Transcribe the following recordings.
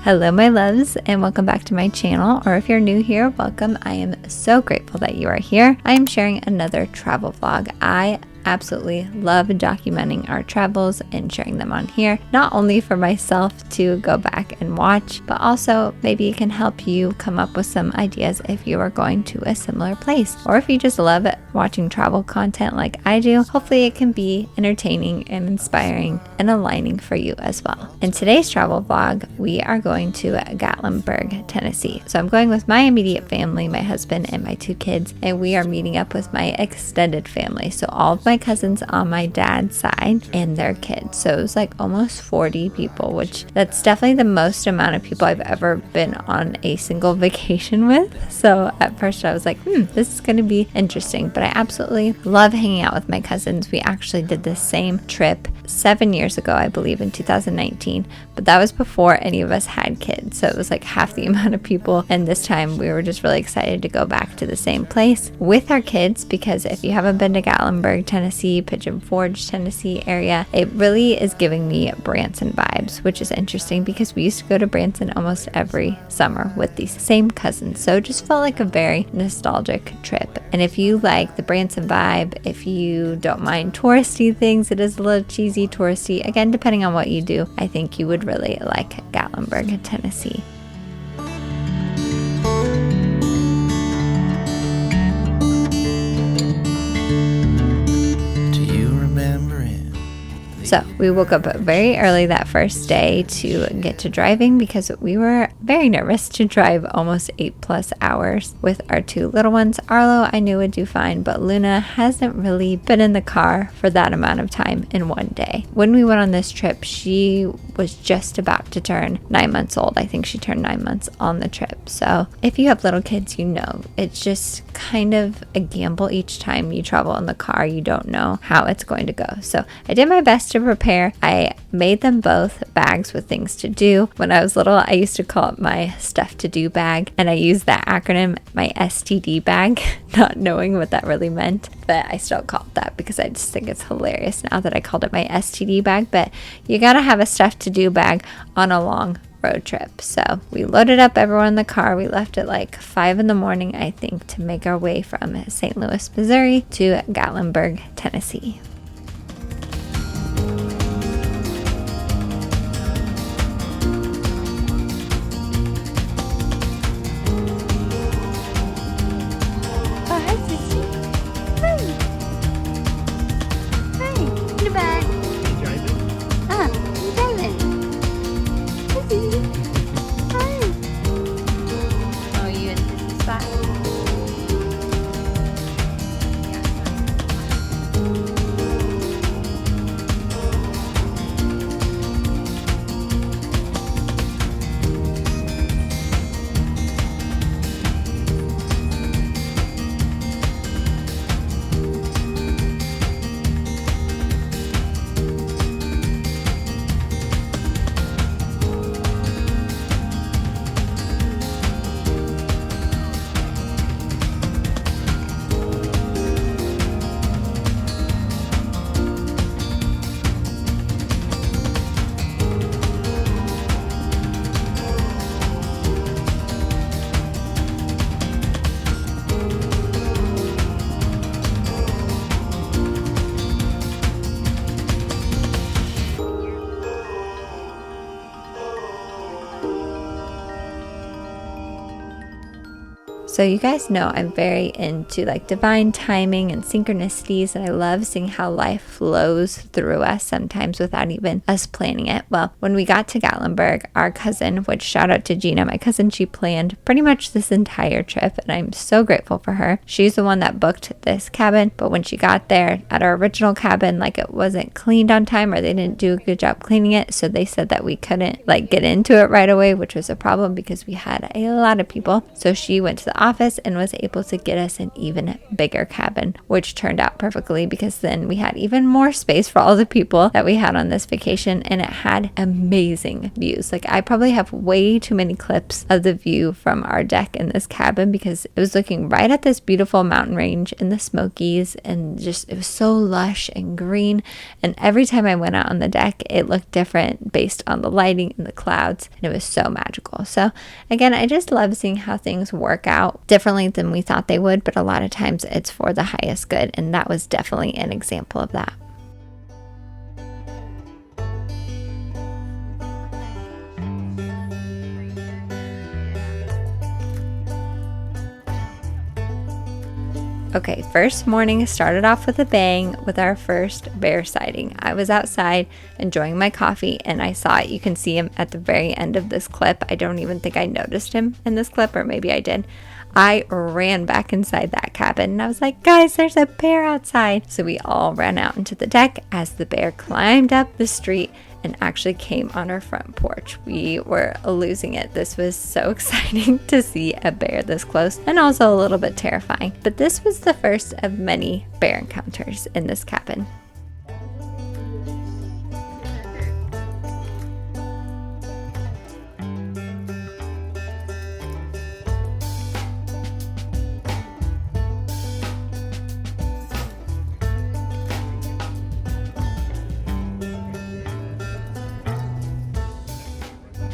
Hello my loves, and welcome back to my channel, or if you're new here, welcome. I am so grateful that you are here. I am sharing another travel vlog. I absolutely love documenting our travels and sharing them on here, not only for myself to go back and watch, but also maybe it can help you come up with some ideas if you are going to a similar place, or if you just love watching travel content like I do. Hopefully it can be entertaining and inspiring and aligning for you as well. In today's travel vlog, we are going to Gatlinburg, Tennessee. So I'm going with my immediate family, my husband and my 2 kids, and we are meeting up with my extended family. So all of my cousins on my dad's side and their kids. So it was like almost 40 people, which that's definitely the most amount of people I've ever been on a single vacation with. So at first I was like, this is going to be interesting, but I absolutely love hanging out with my cousins. We actually did the same trip 7 years ago, I believe in 2019, but that was before any of us had kids. So it was like half the amount of people. And this time we were just really excited to go back to the same place with our kids, because if you haven't been to Gatlinburg, Tennessee, Pigeon Forge, Tennessee area, it really is giving me Branson vibes, which is interesting because we used to go to Branson almost every summer with these same cousins. So it just felt like a very nostalgic trip. And if you like the Branson vibe, if you don't mind touristy things, it is a little cheesy touristy. Again, depending on what you do, I think you would really like Gatlinburg, Tennessee. So we woke up very early that first day to get to driving because we were very nervous to drive almost 8+ hours with our 2 little ones. Arlo I knew would do fine, but Luna hasn't really been in the car for that amount of time in one day. When we went on this trip, she was just about to turn 9 months old. I think she turned 9 months on the trip. So if you have little kids, you know, it's just kind of a gamble each time you travel in the car. You don't know how it's going to go. So I did my best to prepare. I made them both bags with things to do. When I was little, I used to call it my stuff to do bag, and I used that acronym, my STD bag, not knowing what that really meant, but I still call it that because I just think it's hilarious now that I called it my STD bag. But you gotta have a stuff to do bag on a long road trip. So we loaded up everyone in the car. We left at like 5 in the morning, I think, to make our way from St. Louis, Missouri to Gatlinburg, Tennessee. So you guys know I'm very into like divine timing and synchronicities, and I love seeing how life flows through us sometimes without even us planning it. Well, when we got to Gatlinburg, our cousin, which shout out to Gina, my cousin, she planned pretty much this entire trip, and I'm so grateful for her. She's the one that booked this cabin, but when she got there at our original cabin, like it wasn't cleaned on time, or they didn't do a good job cleaning it, so they said that we couldn't like get into it right away, which was a problem because we had a lot of people. So she went to the office and was able to get us an even bigger cabin, which turned out perfectly because then we had even more space for all the people that we had on this vacation, and it had amazing views. Like, I probably have way too many clips of the view from our deck in this cabin because it was looking right at this beautiful mountain range in the Smokies, and just it was so lush and green, and every time I went out on the deck it looked different based on the lighting and the clouds, and it was so magical. So again, I just love seeing how things work out differently than we thought they would, but a lot of times it's for the highest good, and that was definitely an example of that. Okay, first morning started off with a bang with our first bear sighting. I was outside enjoying my coffee and I saw it. You can see him at the very end of this clip. I don't even think I noticed him in this clip, or maybe I did. I ran back inside that cabin and I was like, guys, there's a bear outside. So we all ran out into the deck as the bear climbed up the street and actually came on our front porch. We were losing it. This was so exciting to see a bear this close, and also a little bit terrifying. But this was the first of many bear encounters in this cabin.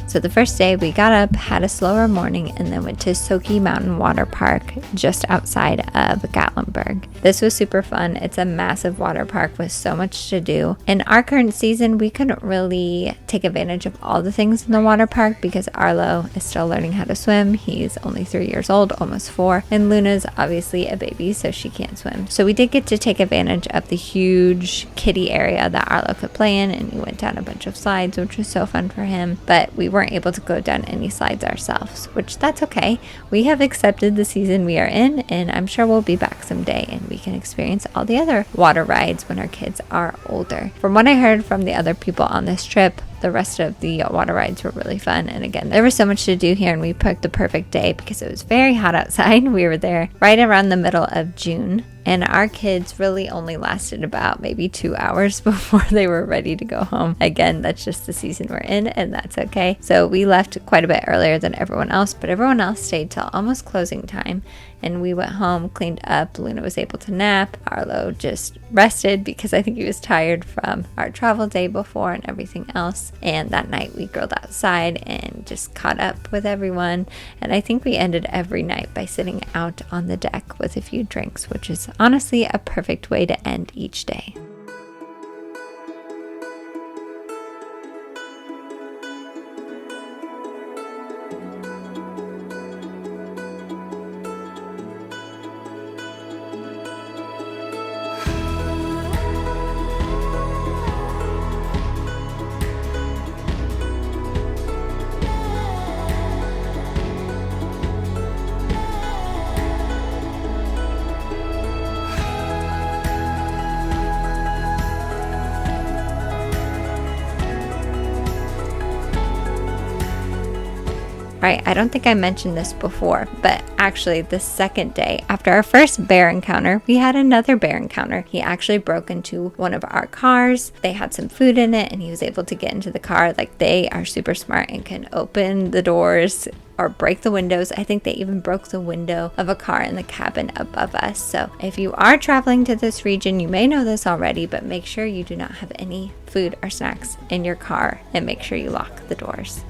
So the first day we got up, had a slower morning, and then went to Soaky Mountain Waterpark just outside of Gatlinburg. This was super fun. It's a massive water park with so much to do. In our current season, we couldn't really take advantage of all the things in the water park because Arlo is still learning how to swim. He's only 3 years old, almost 4, and Luna's obviously a baby, so she can't swim. So we did get to take advantage of the huge kiddie area that Arlo could play in, and we went down a bunch of slides, which was so fun for him, but we weren't able to go down any slides ourselves, which that's okay. We have accepted the season we are in, and I'm sure we'll be back someday and we can experience all the other water rides when our kids are older. From what I heard from the other people on this trip, the rest of the water rides were really fun. And again, there was so much to do here, and we picked the perfect day because it was very hot outside. We were there right around the middle of June, and our kids really only lasted about maybe 2 hours before they were ready to go home. Again, that's just the season we're in, and that's okay. So we left quite a bit earlier than everyone else, but everyone else stayed till almost closing time, and we went home, cleaned up. Luna was able to nap. Arlo just rested because I think he was tired from our travel day before and everything else. And that night we grilled outside and just caught up with everyone. And I think we ended every night by sitting out on the deck with a few drinks, which is honestly a perfect way to end each day. Right, I don't think I mentioned this before, but actually the second day after our first bear encounter, we had another bear encounter. He actually broke into one of our cars. They had some food in it and he was able to get into the car. Like, they are super smart and can open the doors or break the windows. I think they even broke the window of a car in the cabin above us. So if you are traveling to this region, you may know this already, but make sure you do not have any food or snacks in your car, and make sure you lock the doors.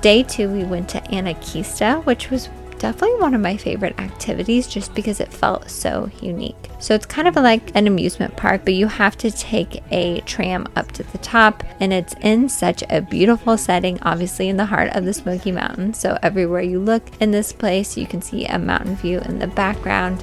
Day 2, we went to Anakeesta, which was definitely one of my favorite activities just because it felt so unique. So it's kind of like an amusement park, but you have to take a tram up to the top, and it's in such a beautiful setting, obviously in the heart of the Smoky Mountains. So everywhere you look in this place, you can see a mountain view in the background.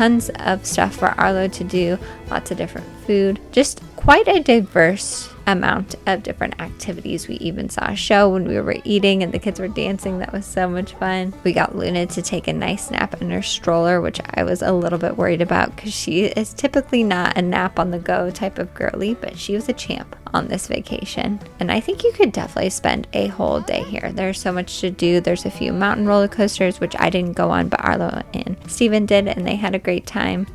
tons of stuff for Arlo to do, lots of different food, just quite a diverse amount of different activities. We even saw a show when we were eating and the kids were dancing. That was so much fun. We got Luna to take a nice nap in her stroller, which I was a little bit worried about because she is typically not a nap on the go type of girly, but she was a champ on this vacation. And I think you could definitely spend a whole day here. There's so much to do. There's a few mountain roller coasters, which I didn't go on, but Arlo and Steven did, and they had a great time.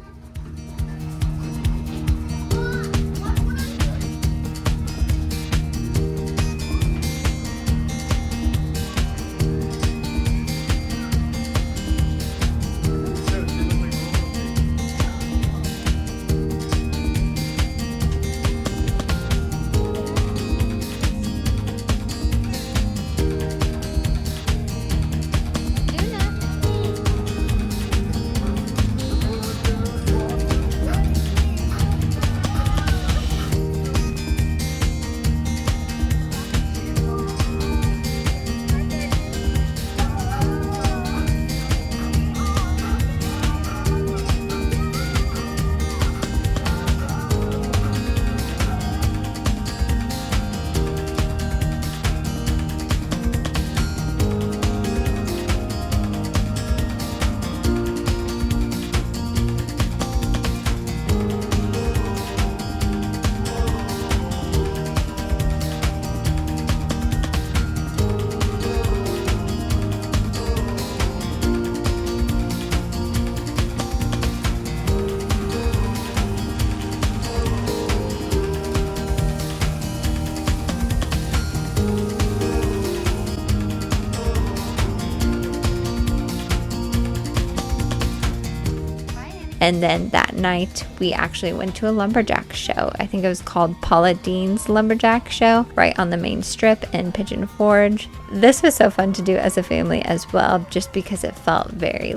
And then that night, we actually went to a lumberjack show. I think it was called Paula Dean's Lumberjack Show, right on the main strip in Pigeon Forge. This was so fun to do as a family as well, just because it felt very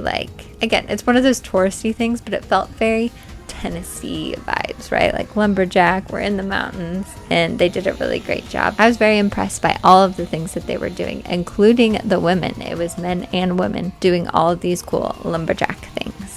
again, it's one of those touristy things, but it felt very Tennessee vibes, right? Like lumberjack, we're in the mountains, and they did a really great job. I was very impressed by all of the things that they were doing, including the women. It was men and women doing all of these cool lumberjack things.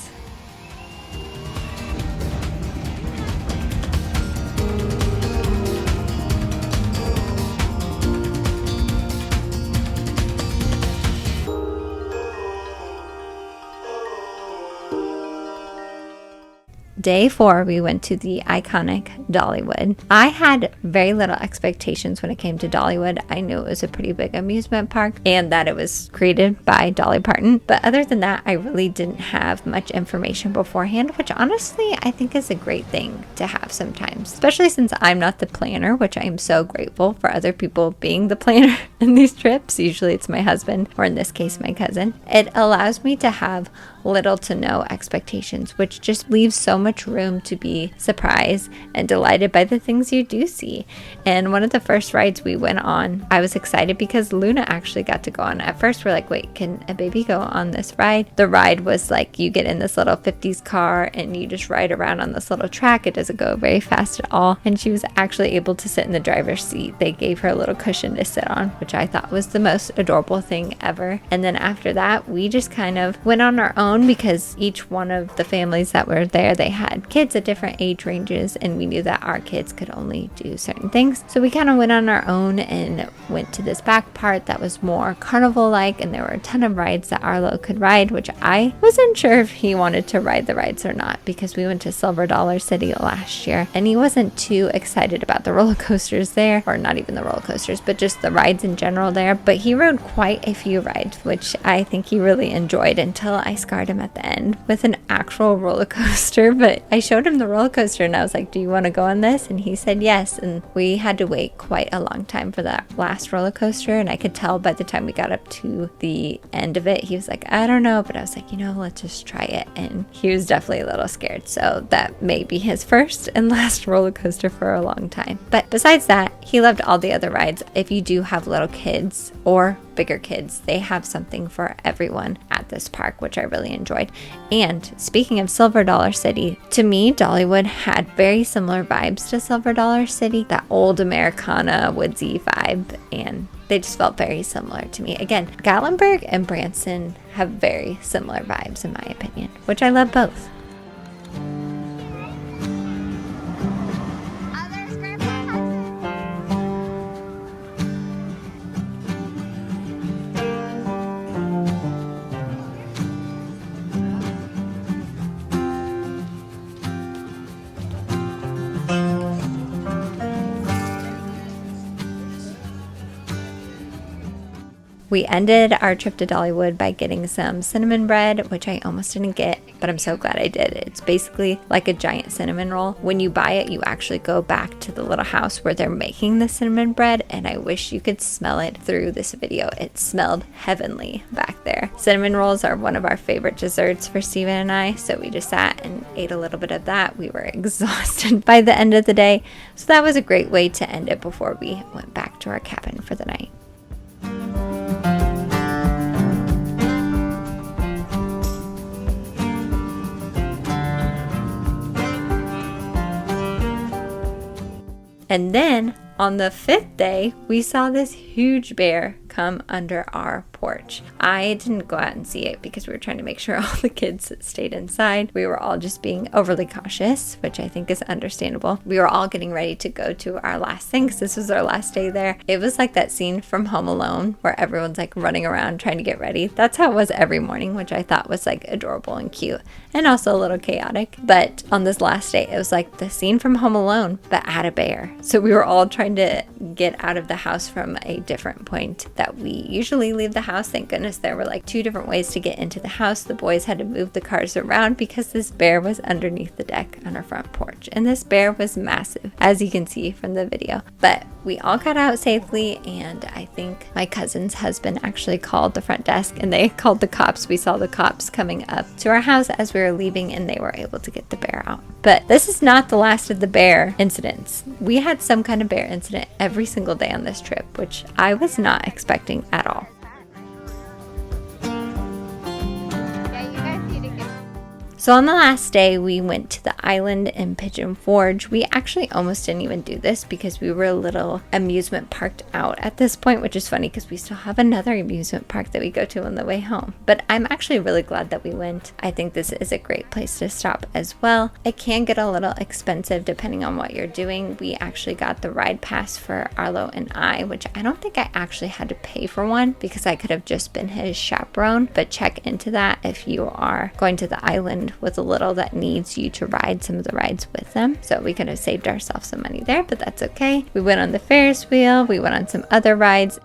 Day 4, we went to the iconic Dollywood. I had very little expectations when it came to Dollywood. I knew it was a pretty big amusement park and that it was created by Dolly Parton. But other than that, I really didn't have much information beforehand, which honestly, I think is a great thing to have sometimes, especially since I'm not the planner, which I am so grateful for other people being the planner in these trips. Usually it's my husband, or in this case, my cousin. It allows me to have little to no expectations, which just leaves so much room to be surprised and delighted by the things you do see. And one of the first rides we went on, I was excited because Luna actually got to go on. At first we're like, wait, can a baby go on this ride? The ride was like, you get in this little 50s car and you just ride around on this little track. It doesn't go very fast at all. And she was actually able to sit in the driver's seat. They gave her a little cushion to sit on, which I thought was the most adorable thing ever. And then after that, we just kind of went on our own, because each one of the families that were there, they had kids at different age ranges, and we knew that our kids could only do certain things. So we kind of went on our own and went to this back part that was more carnival-like, and there were a ton of rides that Arlo could ride, which I wasn't sure if he wanted to ride the rides or not, because we went to Silver Dollar City last year and he wasn't too excited about the roller coasters there, or not even the roller coasters, but just the rides in general there. But he rode quite a few rides, which I think he really enjoyed, until I scarred him at the end with an actual roller coaster. But I showed him the roller coaster and I was like, do you want to go on this? And he said yes. And we had to wait quite a long time for that last roller coaster, and I could tell by the time we got up to the end of it, he was like, I don't know. But I was like, let's just try it. And he was definitely a little scared, so that may be his first and last roller coaster for a long time. But besides that, he loved all the other rides. If you do have little kids or bigger kids, they have something for everyone at this park, which I really enjoyed. And speaking of Silver Dollar City, to me, Dollywood had very similar vibes to Silver Dollar City, that old Americana woodsy vibe, and they just felt very similar to me. Again, Gatlinburg and Branson have very similar vibes in my opinion, which I love both. We ended our trip to Dollywood by getting some cinnamon bread, which I almost didn't get, but I'm so glad I did. It's basically like a giant cinnamon roll. When you buy it, you actually go back to the little house where they're making the cinnamon bread, and I wish you could smell it through this video. It smelled heavenly back there. Cinnamon rolls are one of our favorite desserts for Steven and I, so we just sat and ate a little bit of that. We were exhausted by the end of the day, so that was a great way to end it before we went back to our cabin for the night. And then on the 5th day, we saw this huge bear come under our porch. I didn't go out and see it because we were trying to make sure all the kids stayed inside. We were all just being overly cautious, which I think is understandable. We were all getting ready to go to our last thing because this was our last day there. It was like that scene from Home Alone where everyone's like running around trying to get ready. That's how it was every morning, which I thought was like adorable and cute and also a little chaotic. But on this last day, it was like the scene from Home Alone, but add a bear. So we were all trying to get out of the house from a different point that we usually leave the house. Thank goodness there were like 2 different ways to get into the house. The boys had to move the cars around because this bear was underneath the deck on our front porch. And this bear was massive, as you can see from the video. But we all got out safely, and I think my cousin's husband actually called the front desk and they called the cops. We saw the cops coming up to our house as we were leaving, and they were able to get the bear out. But this is not the last of the bear incidents. We had some kind of bear incident every single day on this trip, which I was not expecting at all. So on the last day, we went to the island in Pigeon Forge. We actually almost didn't even do this because we were a little amusement parked out at this point, which is funny because we still have another amusement park that we go to on the way home. But I'm actually really glad that we went. I think this is a great place to stop as well. It can get a little expensive depending on what you're doing. We actually got the ride pass for Arlo and I, which I don't think I actually had to pay for one because I could have just been his chaperone. But check into that if you are going to the island with a little that needs you to ride some of the rides with them. So we could have saved ourselves some money there, but that's okay. We went on the Ferris wheel, we went on some other rides.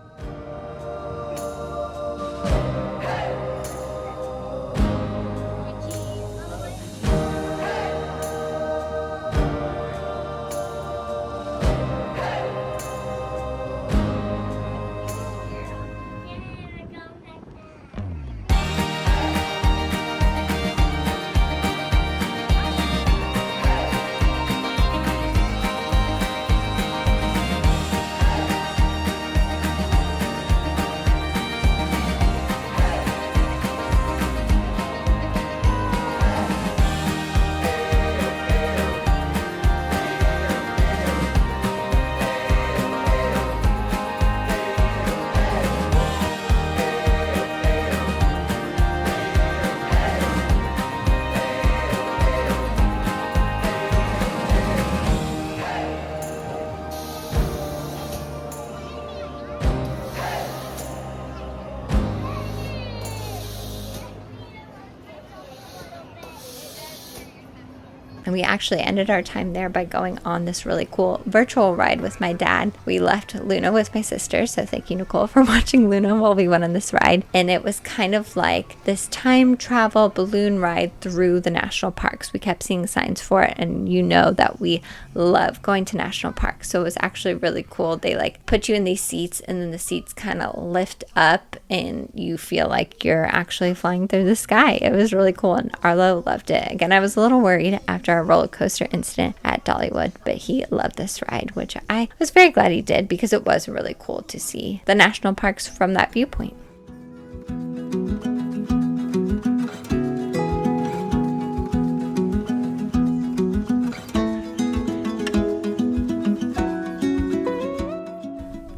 And we actually ended our time there by going on this really cool virtual ride with my dad. We left Luna with my sister, so thank you, Nicole, for watching Luna while we went on this ride. And it was kind of like this time travel balloon ride through the national parks. We kept seeing signs for it, and you know that we love going to national parks. So it was actually really cool. They like put you in these seats, and then the seats kind of lift up and you feel like you're actually flying through the sky. It was really cool, and Arlo loved it. Again, I was a little worried after our roller coaster incident at Dollywood, but he loved this ride, which I was very glad he did because it was really cool to see the national parks from that viewpoint.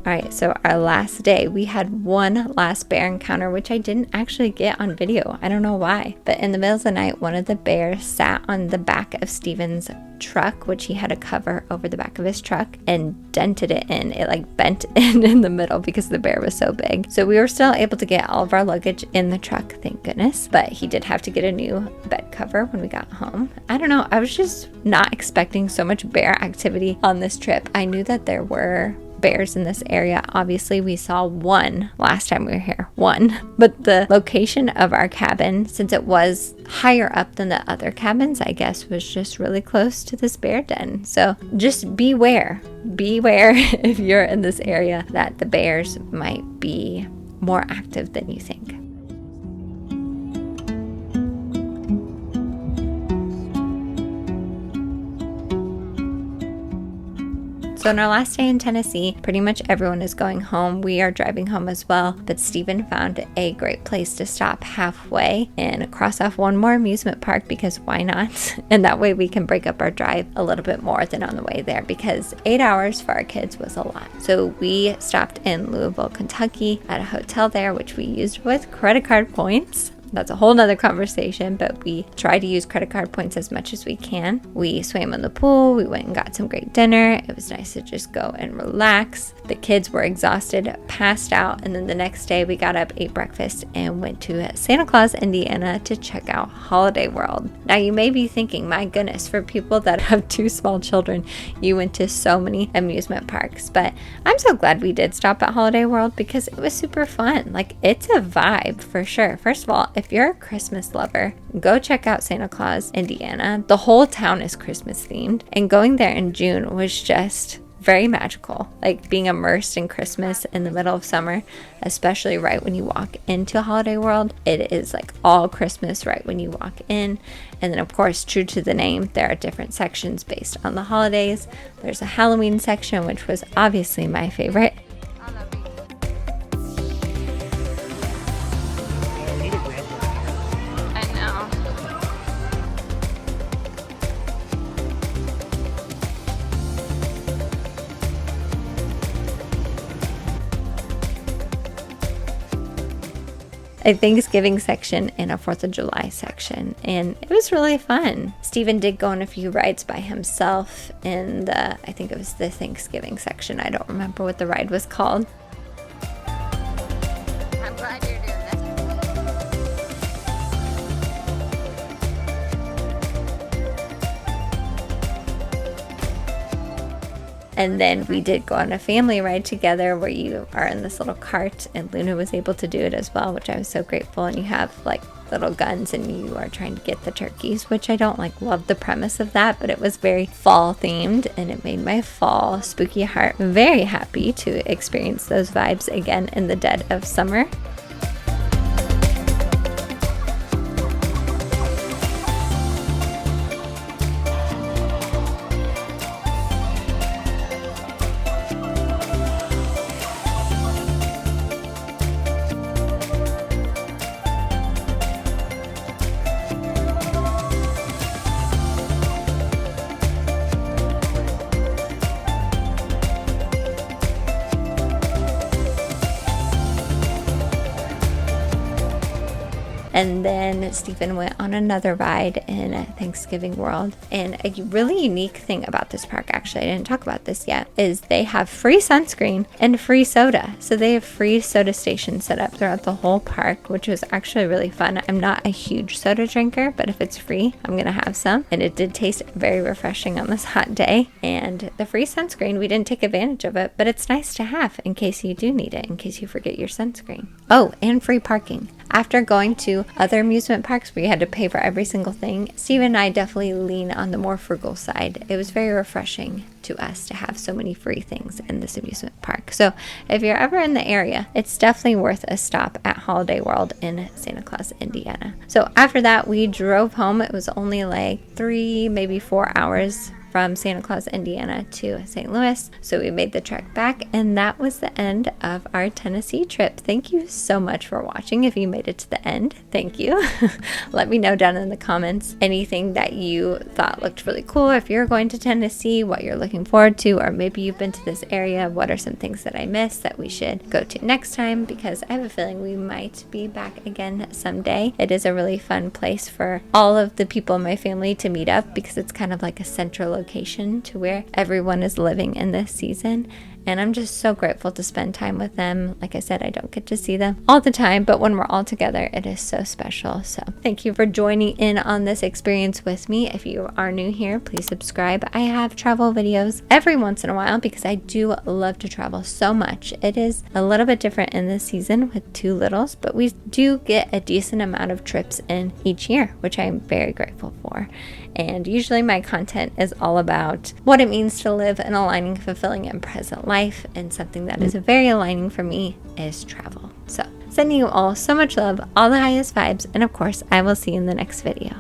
Alright, so our last day, we had one last bear encounter, which I didn't actually get on video. I don't know why. But in the middle of the night, one of the bears sat on the back of Steven's truck, which he had a cover over the back of his truck, and dented it in. It like bent in the middle because the bear was so big. So we were still able to get all of our luggage in the truck, thank goodness. But he did have to get a new bed cover when we got home. I don't know, I was just not expecting so much bear activity on this trip. I knew that there were bears in this area. Obviously, we saw one last time we were here, one. But the location of our cabin, since it was higher up than the other cabins, I guess was just really close to this bear den. So just beware if you're in this area that the bears might be more active than you think. So on our last day in Tennessee, pretty much everyone is going home. We are driving home as well, but Stephen found a great place to stop halfway and cross off one more amusement park, because why not? And that way we can break up our drive a little bit more than on the way there, because 8 hours for our kids was a lot. So we stopped in Louisville, Kentucky at a hotel there, which we used with credit card points. That's a whole nother conversation, but we try to use credit card points as much as we can. We swam in the pool, we went and got some great dinner. It was nice to just go and relax. The kids were exhausted, passed out, and then the next day we got up, ate breakfast, and went to Santa Claus, Indiana to check out Holiday World. Now you may be thinking, my goodness, for people that have 2 small children, you went to so many amusement parks, but I'm so glad we did stop at Holiday World because it was super fun. Like, it's a vibe for sure. First of all, if you're a Christmas lover, go check out Santa Claus, Indiana. The whole town is Christmas themed, and going there in June was just very magical. Like being immersed in Christmas in the middle of summer, especially right when you walk into Holiday World. It is like all Christmas right when you walk in. And then of course, true to the name, there are different sections based on the holidays. There's a Halloween section, which was obviously my favorite. A Thanksgiving section and a 4th of July section, and it was really fun. Stephen did go on a few rides by himself in I think it was the Thanksgiving section. I don't remember what the ride was called. I'm glad you're doing this. And then we did go on a family ride together where you are in this little cart, and Luna was able to do it as well, which I was so grateful. And you have like little guns and you are trying to get the turkeys, which I don't love the premise of that, but it was very fall themed and it made my fall spooky heart very happy to experience those vibes again in the dead of summer. And then Stephen went on another ride in Thanksgiving World. And a really unique thing about this park, actually, I didn't talk about this yet, is they have free sunscreen and free soda. So they have free soda stations set up throughout the whole park, which was actually really fun. I'm not a huge soda drinker, but if it's free, I'm going to have some. And it did taste very refreshing on this hot day. And the free sunscreen, we didn't take advantage of it, but it's nice to have in case you do need it, in case you forget your sunscreen. Oh, and free parking. After going to other amusement parks where you had to pay for every single thing, Steve and I definitely lean on the more frugal side. It was very refreshing to us to have so many free things in this amusement park. So if you're ever in the area, it's definitely worth a stop at Holiday World in Santa Claus, Indiana. So after that, we drove home. It was only like 3, maybe 4 hours from Santa Claus, Indiana to St. Louis. So we made the trek back, and that was the end of our Tennessee trip. Thank you so much for watching. If you made it to the end, thank you. Let me know down in the comments anything that you thought looked really cool. If you're going to Tennessee, what you're looking forward to, or maybe you've been to this area, what are some things that I missed that we should go to next time, because I have a feeling we might be back again someday. It is a really fun place for all of the people in my family to meet up, because it's kind of like a central location to where everyone is living in this season. And I'm just so grateful to spend time with them. Like I said, I don't get to see them all the time, but when we're all together, it is so special. So thank you for joining in on this experience with me. If you are new here, please subscribe. I have travel videos every once in a while because I do love to travel so much. It is a little bit different in this season with 2 littles, but we do get a decent amount of trips in each year, which I'm very grateful for. And usually my content is all about what it means to live an aligning, fulfilling, and present life. And something that is very aligning for me is travel. So sending you all so much love, all the highest vibes, and of course, I will see you in the next video.